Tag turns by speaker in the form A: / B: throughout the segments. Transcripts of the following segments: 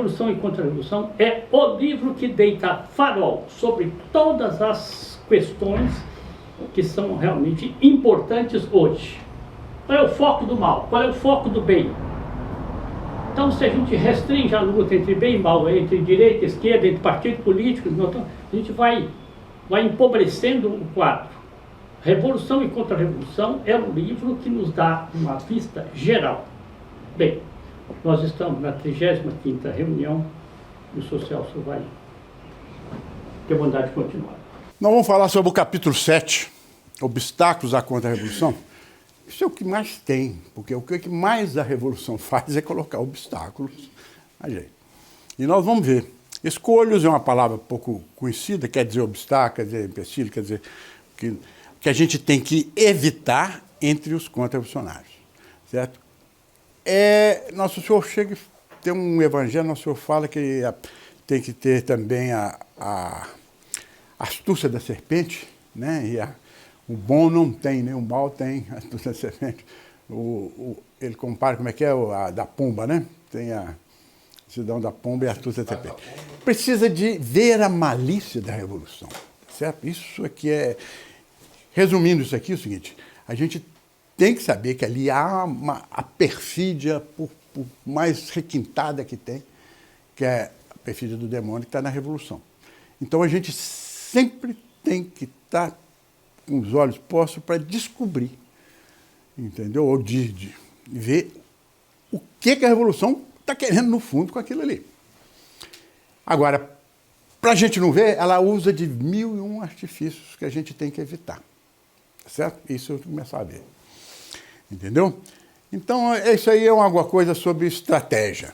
A: Revolução e Contra-Revolução é o livro que deita farol sobre todas as questões que são realmente importantes hoje. Qual é o foco do mal? Qual é o foco do bem? Então, se a gente restringe a luta entre bem e mal, entre direita e esquerda, entre partidos políticos, a gente vai empobrecendo o quadro. Revolução e Contra-Revolução é um livro que nos dá uma vista geral. Bem, nós estamos na 35ª reunião e o social só vai ter vontade de continuar.
B: Nós vamos falar sobre o capítulo 7, Obstáculos à Contra-Revolução. Isso é o que mais tem, porque o que mais a Revolução faz é colocar obstáculos na gente. E nós vamos ver. Escolhos é uma palavra pouco conhecida, quer dizer obstáculo, quer dizer empecilho, quer dizer que a gente tem que evitar entre os contra-revolucionários, certo? Nosso Senhor chega, tem um evangelho, Nosso Senhor fala que tem que ter também a astúcia da serpente, né? E o bom não tem, nem o mal tem a astúcia da serpente. Ele compara como é que é a da pomba, né? Tem a cidadão da pomba e a astúcia da serpente. Precisa de ver a malícia da revolução, certo? Isso aqui é... Resumindo isso aqui, é o seguinte, a gente tem que saber que ali há a perfídia, por mais requintada que tem, que é a perfídia do demônio que está na revolução. Então a gente sempre tem que estar com os olhos postos para descobrir, entendeu? Ou de ver o que a revolução está querendo no fundo com aquilo ali. Agora, para a gente não ver, ela usa de 1001 artifícios que a gente tem que evitar. Certo? Isso eu começar a ver. Entendeu? Então, isso aí é alguma coisa sobre estratégia.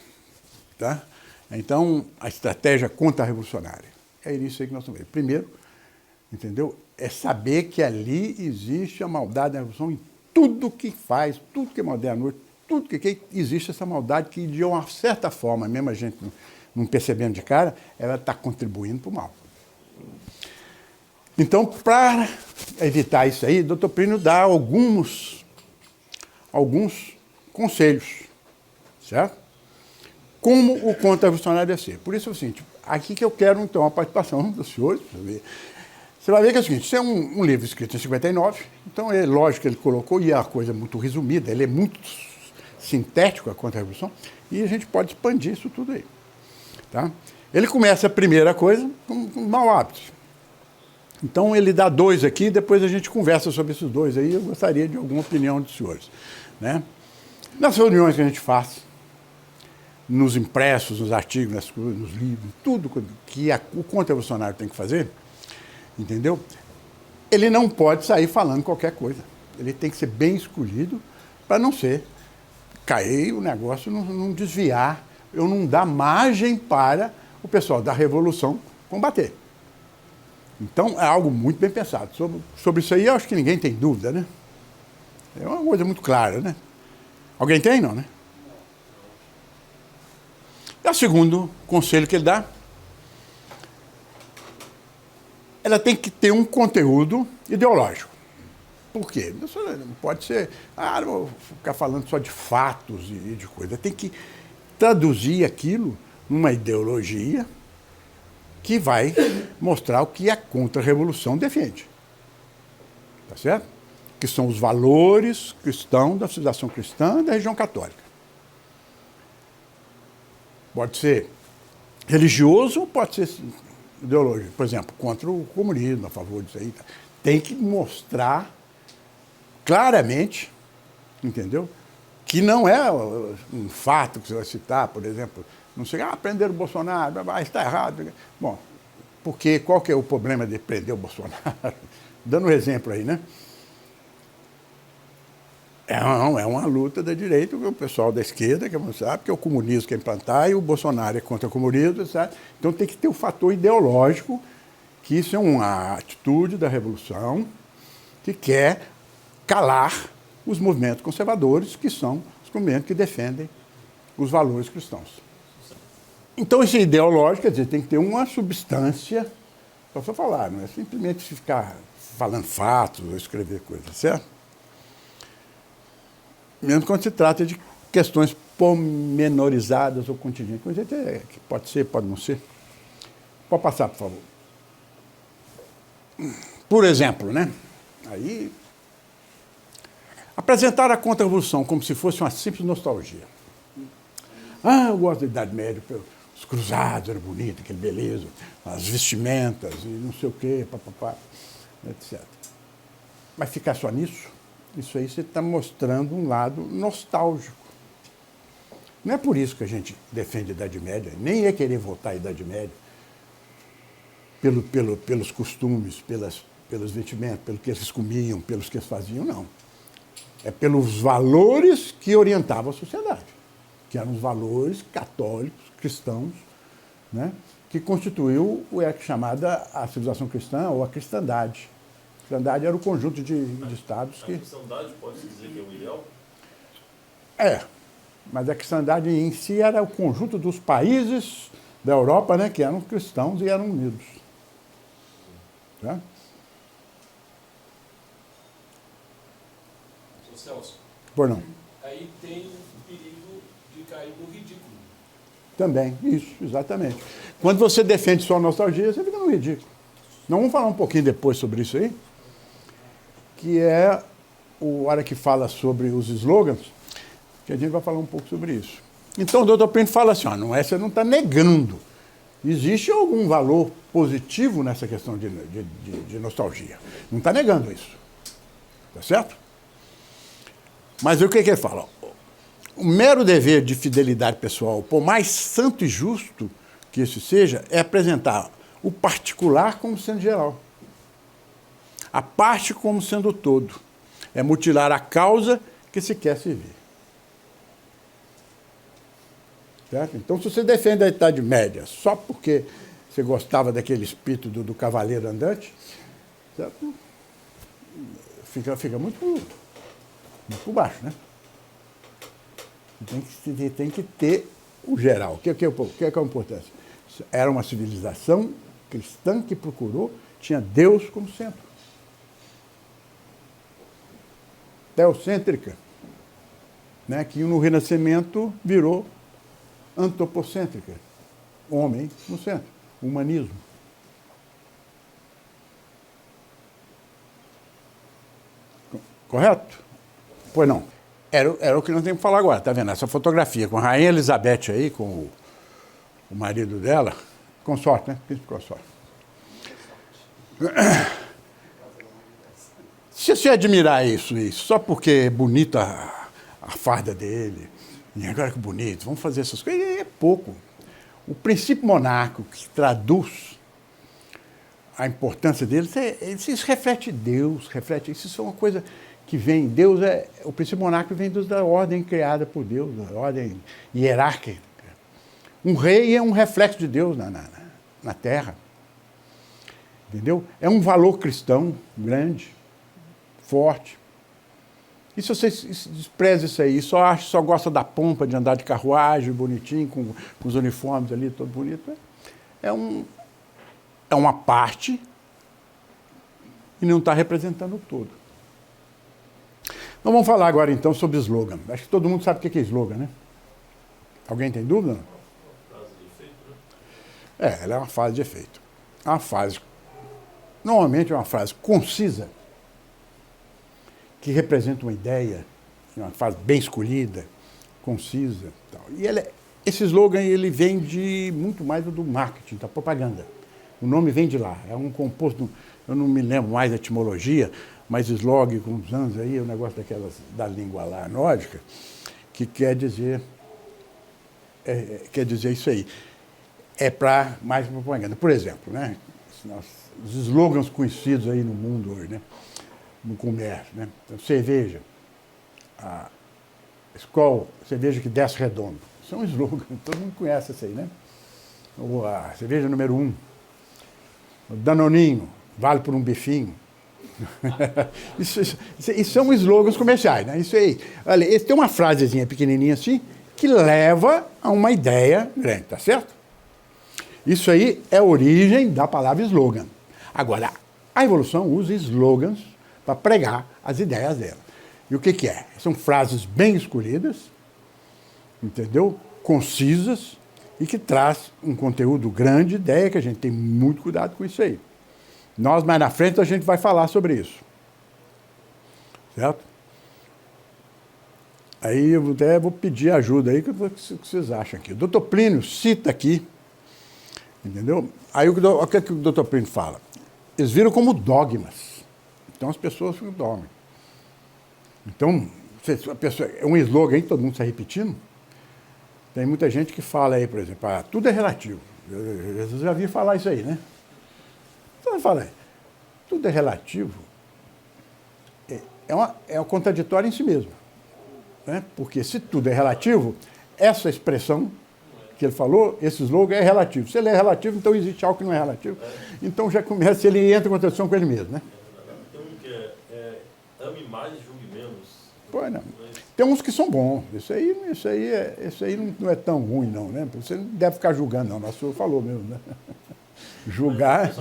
B: Tá? Então, a estratégia contra-revolucionária. É isso aí que nós estamos vendo. Primeiro, entendeu? É saber que ali existe a maldade da revolução em tudo que faz, tudo que é moderno, tudo que existe essa maldade que, de uma certa forma, mesmo a gente não percebendo de cara, ela está contribuindo para o mal. Então, para evitar isso aí, o Dr. Plínio dá alguns conselhos, certo? Como o contra-revolucionário deve ser. Por isso é o seguinte, aqui que eu quero, então, a participação dos senhores. Você vai ver que é o seguinte, isso é um livro escrito em 59, então é lógico que ele colocou, e é uma coisa muito resumida, ele é muito sintético, a contra-revolução, e a gente pode expandir isso tudo aí. Tá? Ele começa a primeira coisa com mau hábito. Então, ele dá 2 aqui, depois a gente conversa sobre esses 2 aí, eu gostaria de alguma opinião dos senhores. Né? Nas reuniões que a gente faz, nos impressos, nos artigos, nos livros, tudo que o contra-revolucionário tem que fazer, entendeu? Ele não pode sair falando qualquer coisa. Ele tem que ser bem escolhido para não cair o negócio, não desviar, eu não dar margem para o pessoal da revolução combater. Então, é algo muito bem pensado. Sobre isso aí, eu acho que ninguém tem dúvida, né? É uma coisa muito clara, né? Alguém tem, não, né? E o segundo conselho que ele dá, ela tem que ter um conteúdo ideológico. Por quê? Não pode ser, não vou ficar falando só de fatos e de coisa. Tem que traduzir aquilo numa ideologia que vai mostrar o que a contra-revolução defende. Tá certo? Que são os valores cristãos da civilização cristã da região católica. Pode ser religioso ou pode ser ideológico. Por exemplo, contra o comunismo, a favor disso aí. Tem que mostrar claramente, entendeu? Que não é um fato que você vai citar, por exemplo, não sei, prenderam o Bolsonaro, está errado. Bom, porque qual que é o problema de prender o Bolsonaro? Dando um exemplo aí, né? É uma luta da direita, o pessoal da esquerda quer mostrar, porque o comunismo quer implantar e o Bolsonaro é contra o comunismo, sabe? Então tem que ter um fator ideológico, que isso é uma atitude da revolução que quer calar os movimentos conservadores, que são os movimentos que defendem os valores cristãos. Então, isso é ideológico, quer dizer, tem que ter uma substância para você falar, não é simplesmente ficar falando fatos ou escrever coisas, certo? Mesmo quando se trata de questões pormenorizadas ou contingentes. Contingente que pode ser, pode não ser. Pode passar, por favor. Por exemplo, né? Aí, apresentar a contra-revolução como se fosse uma simples nostalgia. Ah, eu gosto da Idade Média, os cruzados eram bonitos, aquele beleza, as vestimentas e não sei o quê, papapá, etc. Mas ficar só nisso, isso aí você está mostrando um lado nostálgico. Não é por isso que a gente defende a Idade Média, nem ia querer voltar à Idade Média, pelos costumes, pelos vestimentos, pelo que eles comiam, pelos que eles faziam, não. É pelos valores que orientavam a sociedade, que eram os valores católicos, cristãos, né, que constituiu o que é chamada a civilização cristã ou a cristandade. A cristandade era o conjunto de estados que...
C: A cristandade pode-se dizer que é o ideal?
B: É, mas a cristandade em si era o conjunto dos países da Europa, né, que eram cristãos e eram unidos. Tá?
D: Celso,
B: Por não.
D: aí tem o perigo de cair no ridículo.
B: Também, isso, exatamente. Quando você defende só a nostalgia, você fica no ridículo. Nós vamos falar um pouquinho depois sobre isso aí, que é a hora que fala sobre os slogans, que a gente vai falar um pouco sobre isso. Então, o doutor Pinto fala assim, ó, não é, você não está negando. Existe algum valor positivo nessa questão de nostalgia. Não está negando isso. Tá certo? Mas o que ele fala? O mero dever de fidelidade pessoal, por mais santo e justo que isso seja, é apresentar o particular como sendo geral, a parte como sendo o todo. É mutilar a causa que se quer servir. Certo? Então, se você defende a Idade Média só porque você gostava daquele espírito do cavaleiro andante, certo? Fica muito por baixo, né? Tem que ter o geral. O que é a importância? Era uma civilização cristã que procurou, tinha Deus como centro. Teocêntrica, né? Que no Renascimento virou antropocêntrica. Homem no centro. Humanismo. Correto? Pois não. Era o que nós temos que falar agora, tá vendo? Essa fotografia com a Rainha Elizabeth aí, com o marido dela, consorte, né? Príncipe consorte. Se você admirar isso só porque é bonita a farda dele, e agora que bonito, vamos fazer essas coisas, é pouco. O princípio monárquico que traduz a importância deles, isso reflete Deus, isso é uma coisa que vem, o princípio monárquico vem da ordem criada por Deus, da ordem hierárquica. Um rei é um reflexo de Deus na terra. Entendeu? É um valor cristão grande, forte. E se você despreza isso aí, só gosta da pompa de andar de carruagem, bonitinho, com os uniformes ali, todo bonito, é uma parte e não está representando o todo. Então vamos falar agora então sobre slogan. Acho que todo mundo sabe o que é slogan, né? Alguém tem dúvida?
C: Frase de efeito, né?
B: Ela é uma frase de efeito. É uma frase, normalmente é uma frase concisa, que representa uma ideia, uma frase bem escolhida, concisa. Tal. E esse slogan ele vem muito mais do marketing, da propaganda. O nome vem de lá. É um composto, eu não me lembro mais da etimologia, mas slogan, com uns anos aí, é um negócio da língua lá nórdica, que quer dizer isso aí. É para mais propaganda. Por exemplo, né, os slogans conhecidos aí no mundo hoje, né, no comércio, né? Então, cerveja, a Skol, cerveja que desce redondo. Isso é um slogan, todo mundo conhece isso aí, né? Ou a cerveja número 1, o Danoninho, vale por um bifinho. Isso são slogans comerciais, né? Isso aí. Olha, tem uma frasezinha pequenininha assim, que leva a uma ideia grande, tá certo? Isso aí é a origem da palavra slogan. Agora, a evolução usa slogans para pregar as ideias dela. E o que é? São frases bem escolhidas, entendeu? Concisas e que traz um conteúdo grande, ideia que a gente tem muito cuidado com isso aí. Nós, mais na frente, a gente vai falar sobre isso. Certo? Aí eu até vou pedir ajuda aí, o que vocês acham aqui. O doutor Plínio cita aqui, entendeu? Aí o que o doutor Plínio fala? Eles viram como dogmas. Então as pessoas ficam dogmas. Então, a pessoa, é um slogan aí, todo mundo está repetindo. Tem muita gente que fala aí, por exemplo, tudo é relativo. Eu já vi falar isso aí, né? Então fala, tudo é relativo. É um contraditório em si mesmo. Né? Porque se tudo é relativo, essa expressão que ele falou, esse slogan é relativo. Se ele é relativo, então existe algo que não é relativo. Então já começa, ele entra em contradição com ele mesmo, né?
C: Tem um que ame mais e julgue menos.
B: Pois não. Tem uns que são bons. Isso aí não é tão ruim, não, né? Você não deve ficar julgando, não. Nosso senhor falou mesmo, né? Julgar.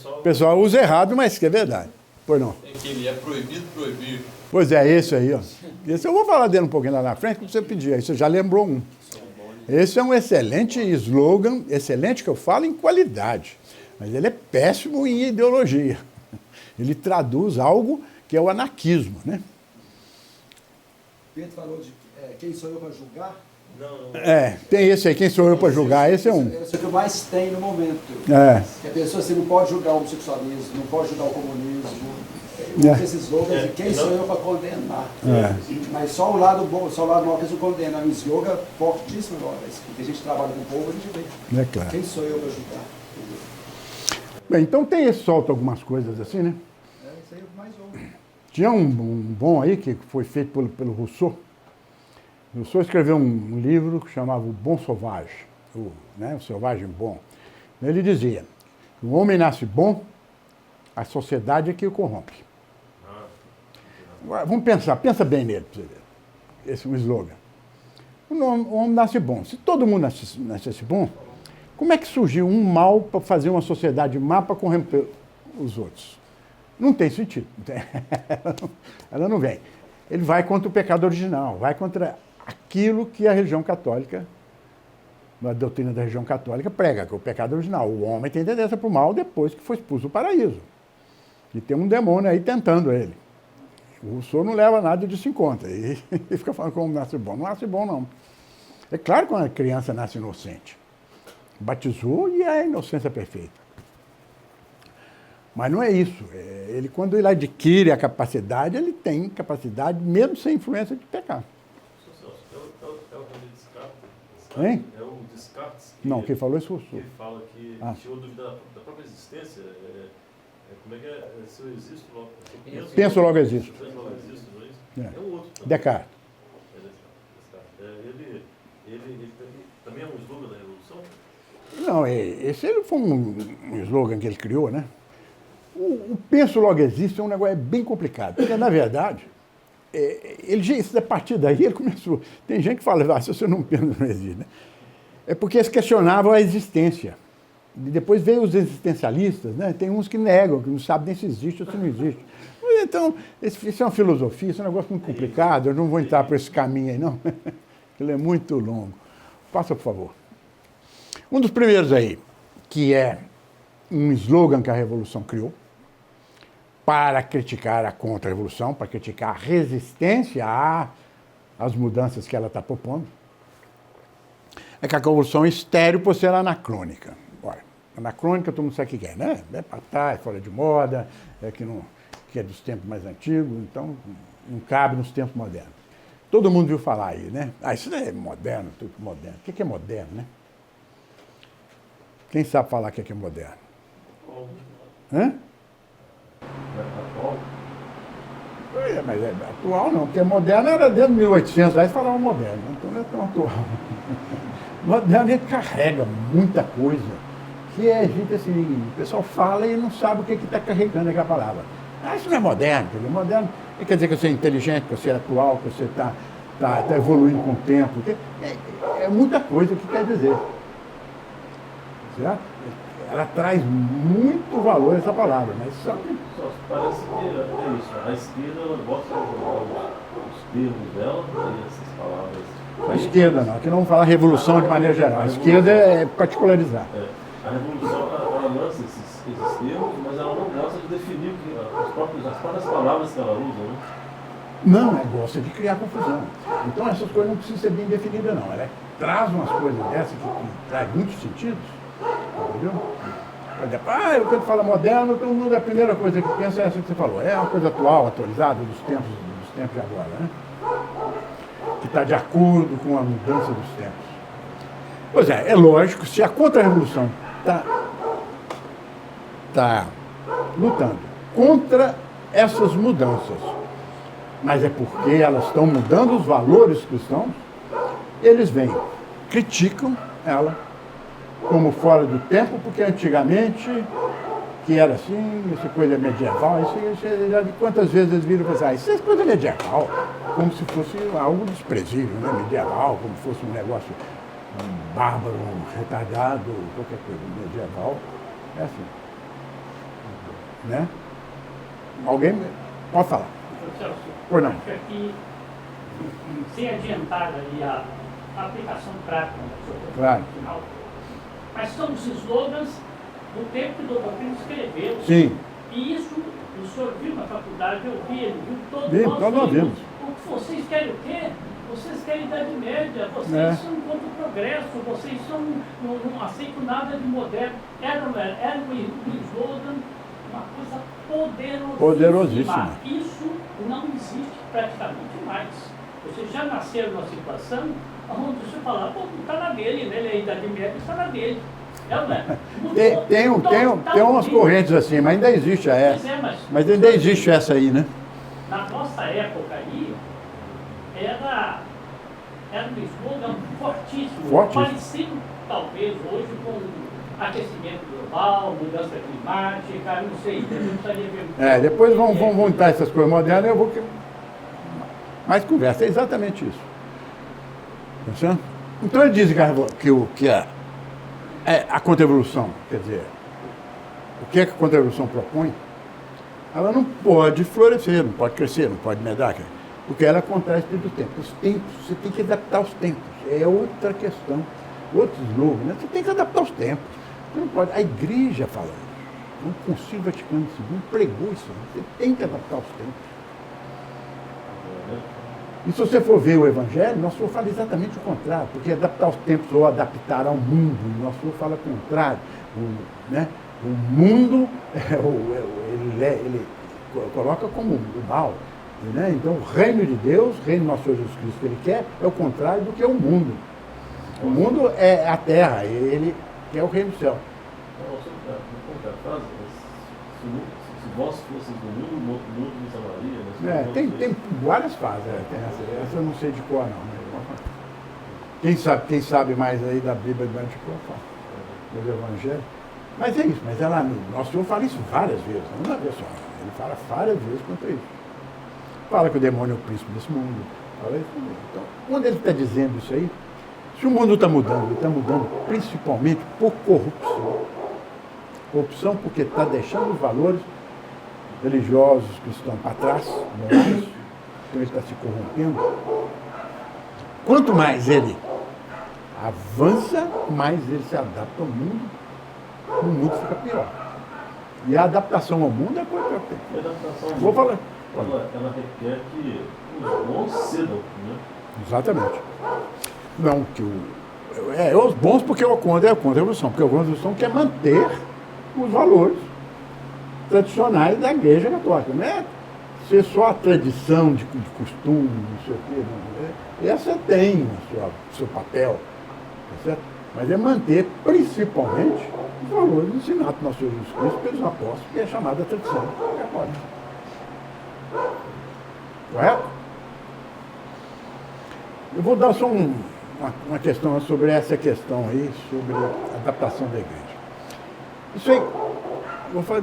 B: O pessoal usa errado, mas que é verdade. Pois não.
D: É que ele é proibido proibir.
B: Pois é, esse aí, ó. Esse eu vou falar dele um pouquinho lá na frente, que você pedir. Aí você já lembrou um. Esse é um excelente slogan, excelente que eu falo em qualidade. Mas ele é péssimo em ideologia. Ele traduz algo que é o anarquismo, né?
E: Pedro falou de quem sou eu para julgar?
C: Não.
B: Tem esse aí, quem sou eu para julgar? Esse é um.
E: Esse é o que mais tem no momento. Que a pessoa assim, não pode julgar o homossexualismo, não pode julgar o comunismo. Esses slogans de quem sou eu para condenar. Mas só o lado bom, só o lado mal que eles não condenam. É um slogan fortíssimo agora. Porque a gente trabalha com o povo, a gente vê.
B: É claro.
E: Quem sou eu para julgar?
B: Bem, então tem esse solta algumas coisas assim, né?
E: Isso aí é o que mais ouve.
B: Tinha um bom aí que foi feito pelo Rousseau. Rousseau escreveu um livro que chamava O Bom Sauvage, o Selvagem Bom. Ele dizia, o homem nasce bom, a sociedade é que o corrompe. Agora, vamos pensar, pensa bem nele para você ver. Esse é um slogan. O homem nasce bom. Se todo mundo nascesse bom, como é que surgiu um mal para fazer uma sociedade má para corromper os outros? Não tem sentido. Ela não vem. Ele vai contra o pecado original, vai contra aquilo que a religião católica, a doutrina da religião católica prega, que é o pecado original. O homem tem tendência para o mal depois que foi expulso do paraíso. E tem um demônio aí tentando ele. O Rousseau não leva nada disso em conta. E fica falando como nasce bom. Não nasce bom, não. É claro que quando a criança nasce inocente. Batizou e é a inocência perfeita. Mas não é isso. Quando ele adquire a capacidade, ele tem capacidade, mesmo sem influência de pecar.
C: É o René Descartes.
B: Hein?
C: É o Descartes.
B: Não, quem falou isso foi o Rousseau.
C: Ele fala que chegou a dúvida da própria existência. Como é que é? Se eu existo, logo.
B: Penso, logo existo.
C: Penso, logo existo, não é isso? É o outro também.
B: Descartes.
C: Ele também é um slogan da Revolução?
B: Não, esse foi um slogan que ele criou, né? O penso logo existe é um negócio bem complicado, porque, na verdade, a partir daí ele começou. Tem gente que fala, se você não pensa, não existe, né? É porque eles questionavam a existência. E depois veio os existencialistas, né? Tem uns que negam, que não sabem nem se existe ou se não existe. Então, isso é uma filosofia, isso é um negócio muito complicado, eu não vou entrar por esse caminho aí, não. Ele é muito longo. Passa, por favor. Um dos primeiros aí, que é um slogan que a Revolução criou, para criticar a contra-revolução, para criticar a resistência às mudanças que ela está propondo, é que a revolução é estéril por ser anacrônica. Ora, anacrônica todo mundo sabe o que é, né? É para trás, fora de moda, que é dos tempos mais antigos, então não cabe nos tempos modernos. Todo mundo viu falar aí, né? Isso é moderno, tudo moderno. O que é moderno, né? Quem sabe falar o que é moderno? Hã? Mas é atual não, porque moderno era dentro de 1800, aí falavam moderno, então não é tão atual. Moderno ele carrega muita coisa, que a gente assim, o pessoal fala e não sabe o que está carregando aquela palavra. Isso não é moderno, entendeu? Moderno quer dizer que você é inteligente, que você é atual, que você está evoluindo com o tempo. É muita coisa que quer dizer. Certo? Ela traz muito valor essa palavra, mas só que...
C: Parece que é isso. A esquerda ela gosta de jogar os termos dela e essas palavras
B: Esquerda não, aqui não vamos falar revolução de maneira geral. A esquerda é particularizar.
C: A revolução, ela lança esses termos, mas ela não gosta de definir as próprias palavras que ela usa, né?
B: Não, ela gosta de criar confusão. Então essas coisas não precisam ser bem definidas, não. Ela traz umas coisas dessas que traz muitos sentidos, entendeu? Por exemplo, eu quando falo moderno, todo mundo, a primeira coisa que pensa é essa que você falou. É uma coisa atual, atualizada dos tempos de agora, né? Que está de acordo com a mudança dos tempos. Pois é lógico, se a contra-revolução está lutando contra essas mudanças, mas é porque elas estão mudando os valores cristãos, eles vêm, criticam ela como fora do tempo, porque antigamente, que era assim, essa coisa medieval, já vi quantas vezes eles viram e falaram, isso é coisa medieval, como se fosse algo desprezível, né? Medieval, como se fosse um negócio bárbaro, retardado, qualquer coisa medieval, é assim. Né? Alguém pode falar?
A: Celso,
B: Ou não?
A: acho que, sem adiantar ali a aplicação prática da sua
B: Claro.
A: final, mas são os slogans do tempo que o Dr. Pino escreveu.
B: Sim.
A: E isso, o senhor viu na faculdade, eu vi, ele viu, todos
B: Vimos, nós vimos.
A: Vocês querem o quê? Vocês querem Idade Média, vocês são contra o progresso, vocês não aceitam nada de moderno. Era um slogan, uma coisa poderosíssima. Isso não existe praticamente mais. Vocês já nasceram numa situação onde você fala, pô, está na dele, né? Ele é Idade Média, está na dele.
B: Tem umas correntes assim, mas ainda existe mas ainda existe essa aí, né?
A: Na nossa época aí, era um slogan fortíssimo. Parecido, talvez, hoje com aquecimento global, mudança climática, não sei, não precisaria ver.
B: Depois vamos entrar essas coisas modernas, eu vou... Mais conversa, é exatamente isso. Tá? Então ele diz que a contra-evolução, quer dizer, o que a contra-evolução propõe, ela não pode florescer, não pode crescer, não pode medar, porque ela acontece dentro do tempo. Os tempos, você tem que adaptar os tempos, é outra questão, outro slogan, né? Você tem que adaptar os tempos. Você não pode, a igreja fala isso, o Concílio Vaticano II pregou isso, você tem que adaptar os tempos. E se você for ver o Evangelho, nosso Senhor fala exatamente o contrário, porque adaptar os tempos ou adaptar ao mundo, nosso Senhor fala o contrário. O mundo, ele coloca como o mal. Né? Então, o reino de Deus, o reino do nosso Senhor Jesus Cristo, que ele quer, é o contrário do que é o mundo. O mundo é a terra, ele quer o reino do céu.
C: Se vós fosseis do mundo, o mundo nos amaria.
B: Tem várias fases. Essa eu não sei de cor, não. Quem sabe mais aí da Bíblia de cor, do Evangelho. Mas é isso, mas nosso Senhor fala isso várias vezes, não uma vez só. Ele fala várias vezes quanto a isso. Fala que o demônio é o príncipe desse mundo. Fala isso mesmo. Então, quando ele está dizendo isso aí, se o mundo está mudando, ele está mudando principalmente por corrupção. Corrupção porque está deixando os valores religiosos que estão para trás, morais, então ele está se corrompendo. Quanto mais ele avança, mais ele se adapta ao mundo, o mundo fica pior. E a adaptação ao mundo é a coisa que eu tenho. Vou falar.
C: Ela requer que os bons cedam, né?
B: Exatamente. Não, os bons porque o contra é a contra-revolução, porque a contra-revolução quer manter os valores tradicionais da Igreja Católica. Não é ser só a tradição de costume, não sei o quê. Não é. Essa tem o seu papel, tá certo? Mas é manter principalmente os valores ensinados do nosso Senhor Jesus Cristo pelos apóstolos, que é chamada tradição católica. Correto? Eu vou dar só uma questão sobre essa questão aí, sobre a adaptação da igreja. Isso aí, vou falar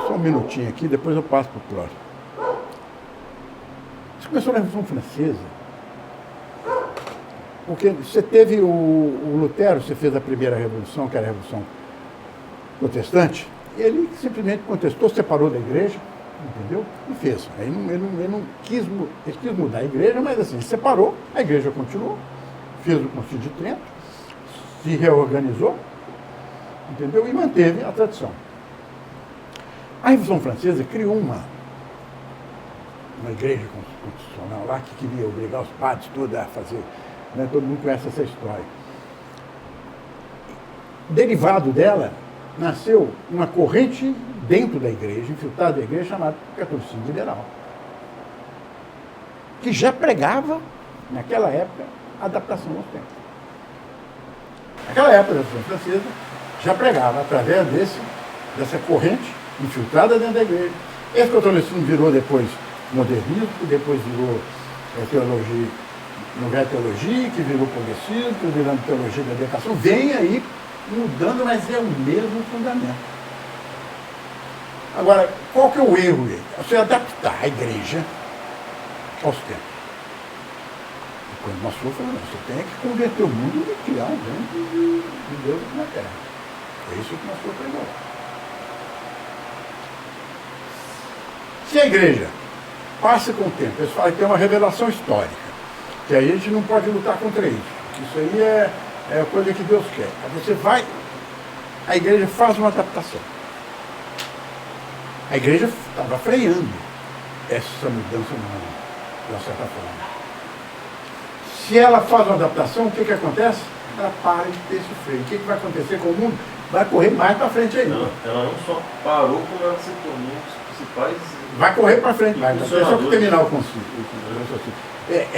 B: só um minutinho aqui, depois eu passo para o próximo. Isso começou na Revolução Francesa. Porque você teve o Lutero, você fez a primeira revolução, que era a Revolução Protestante, ele simplesmente contestou, separou da igreja, entendeu? E fez. Aí ele quis mudar a igreja, mas assim, separou, a igreja continuou, fez o Concílio de Trento, se reorganizou, entendeu? E manteve a tradição. A Revolução Francesa criou uma igreja constitucional lá que queria obrigar os padres todos a fazer, né? Todo mundo conhece essa história. Derivado dela, nasceu uma corrente dentro da igreja, infiltrada da igreja, chamada catolicismo liberal, que já pregava, naquela época, a adaptação aos tempos. Naquela época, a Revolução Francesa já pregava através dessa corrente infiltrada dentro da igreja. Esse catolicismo virou depois modernismo, que depois virou teologia, nova teologia, que virou progressismo, que virou teologia da educação. Vem aí mudando, mas é o mesmo fundamento. Agora, qual que é o erro aí? Você adaptar a igreja aos tempos. E quando nós falamos, você tem que converter o mundo e criar um reino de Deus na terra. É isso que nós pregamos. Se a igreja passa com o tempo, eles falam que tem uma revelação histórica, que aí a gente não pode lutar contra isso. Isso aí é a coisa que Deus quer. Aí você vai, a igreja faz uma adaptação. A igreja estava freando essa mudança de uma certa forma. Se ela faz uma adaptação, o que acontece? Ela para de ter esse freio. O que vai acontecer com o mundo? Vai correr mais para frente ainda.
C: Não, ela não só parou, como ela se tornou um dos principais.
B: Vai correr para frente, vai. Só que terminar o concílio.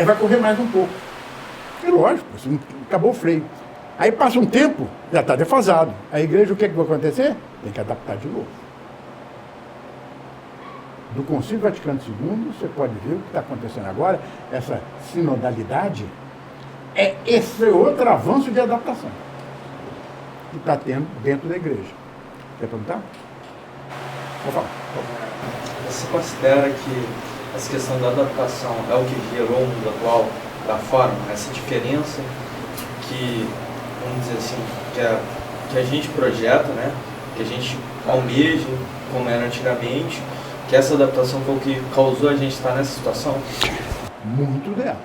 B: Vai correr mais um pouco. E lógico, assim, acabou o freio. Aí passa um tempo, já está defasado. A igreja, o que vai acontecer? Tem que adaptar de novo. Do Concílio Vaticano II, você pode ver o que está acontecendo agora, essa sinodalidade, esse outro avanço de adaptação que está tendo dentro da igreja. Quer perguntar? Vou falar.
F: Você considera que essa questão da adaptação é o que gerou o mundo atual da forma, essa diferença que, vamos dizer assim, que a gente projeta, né? Que a gente almeja, como era antigamente, que essa adaptação foi o que causou a gente estar nessa situação?
B: Muito dela.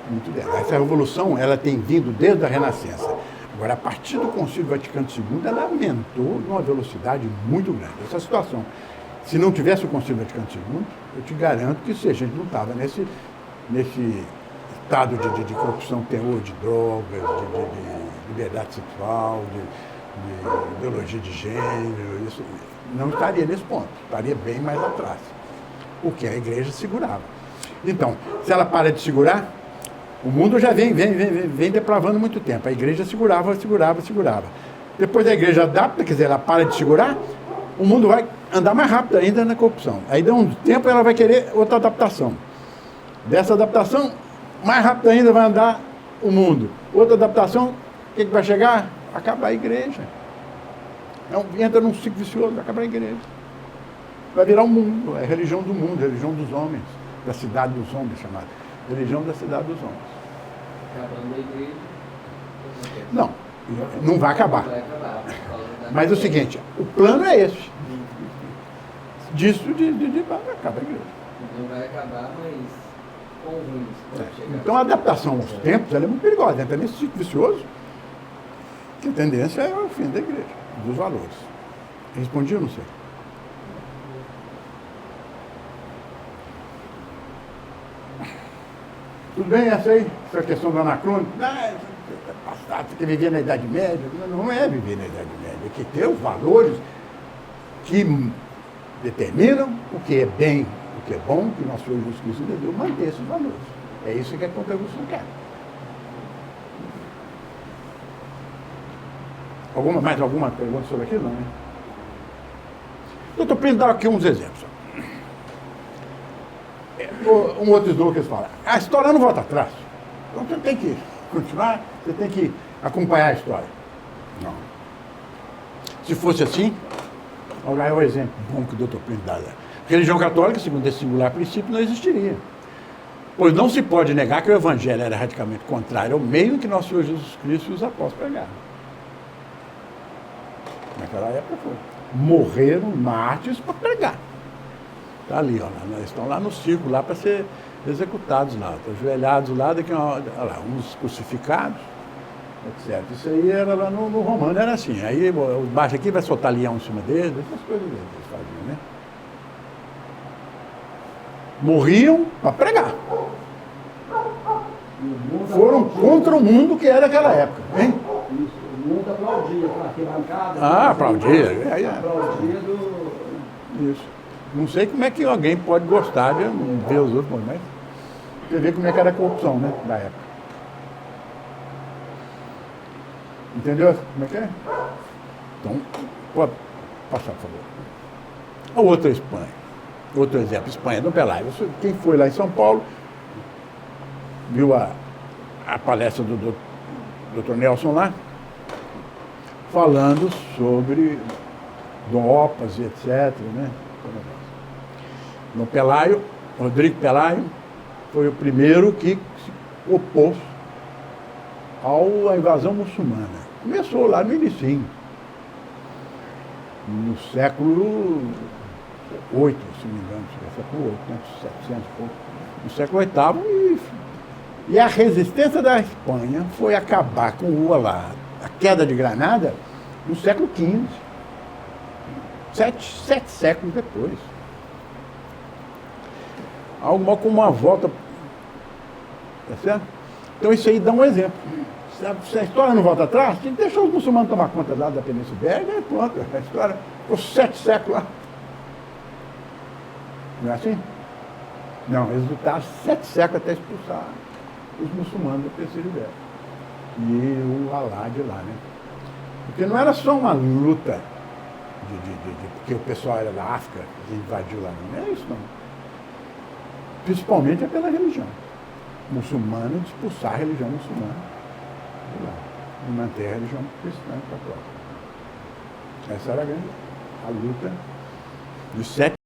B: Muito dela. Essa revolução, ela tem vindo desde a Renascença. Agora, a partir do Concílio Vaticano II, ela aumentou numa velocidade muito grande. Essa situação, se não tivesse o Concílio Vaticano II, eu te garanto que se a gente não estava nesse estado de corrupção, terror de drogas, de liberdade sexual, de ideologia de gênero, isso não estaria nesse ponto, estaria bem mais atrás, porque a igreja segurava. Então, se ela para de segurar, o mundo já vem depravando muito tempo. A igreja segurava. Depois a igreja adapta, quer dizer, ela para de segurar, o mundo vai andar mais rápido ainda na corrupção. Aí dá um tempo ela vai querer outra adaptação. Dessa adaptação, mais rápido ainda vai andar o mundo. Outra adaptação, o que vai chegar? Acabar a igreja. Então, entra num ciclo vicioso, vai acabar a igreja. Vai virar um mundo, é a religião do mundo, a religião dos homens, da cidade dos homens, chamada. Religião da cidade dos homens.
G: Acabando a igreja.
B: Não vai acabar. Mas é o seguinte, o plano é esse. Disso acaba a igreja.
G: Não vai acabar, mas com ruins.
B: Então a adaptação aos tempos ela é muito perigosa. Entra nesse ciclo vicioso, que a tendência é o fim da igreja, dos valores. Respondi ou não sei? Tudo bem essa aí? Essa questão do anacrônico? Passado, você quer viver na Idade Média? Não é viver na Idade Média, é que ter os valores que determinam o que é bem, o que é bom, que nosso Senhor Jesus Cristo deu, manter esses valores. É isso que a contribuição quer. Mais alguma pergunta sobre aquilo? Não, né? Eu estou apresentando aqui uns exemplos. Um outro slogan que eles falam, a história não volta atrás. Então você tem que continuar, você tem que acompanhar a história. Não. Se fosse assim, olha é o exemplo bom que o doutor Plínio dá. Religião católica, segundo esse singular princípio, não existiria. Pois não se pode negar que o evangelho era radicalmente contrário ao meio em que nosso Senhor Jesus Cristo e os apóstolos pregaram. Naquela época foi. Morreram mártires para pregar. Está ali, ó, eles estão lá no círculo, lá para ser executados lá, ajoelhados lá, daqui olha lá, uns crucificados, etc. Isso aí era lá no romano, era assim. Aí o baixo aqui vai soltar leão em cima deles, essas coisas que eles faziam, né? Morriam para pregar. Foram contra o mundo que era aquela época, hein?
E: Isso, o mundo aplaudia para arquibancada.
B: Ah, aplaudia.
E: Aplaudia do...
B: Isso. Não sei como é que alguém pode gostar de ver os outros, mas você vê como é que era a corrupção, né, da época. Entendeu como é que é? Então, pode passar, por favor. A outra Espanha. Outro exemplo, Espanha, Dom Pelayo. Quem foi lá em São Paulo, viu a palestra do Dr. Nelson lá, falando sobre dopas e etc, né? Dom Pelayo, Rodrigo Pelayo, foi o primeiro que se opôs à invasão muçulmana. Começou lá no início, no século VIII, se não me engano, século VIII, né? 700 e pouco. No século VIII, e a resistência da Espanha foi acabar com a queda de Granada no século XV. Sete séculos depois. Algo como uma volta. Tá certo? Então isso aí dá um exemplo. Se a história não volta atrás, tem que deixar os muçulmanos tomar conta lá da Península Ibérica e pronto. A história ficou 7 séculos lá. Não é assim? Não, eles lutaram 7 séculos até expulsar os muçulmanos da Península Ibérica. E o Alá de lá, né? Porque não era só uma luta porque o pessoal era da África e invadiu lá, não é isso não. Principalmente é pela religião. Muçulmana, de expulsar a religião muçulmana de lá. E manter a religião cristã católica. Essa era a luta de 7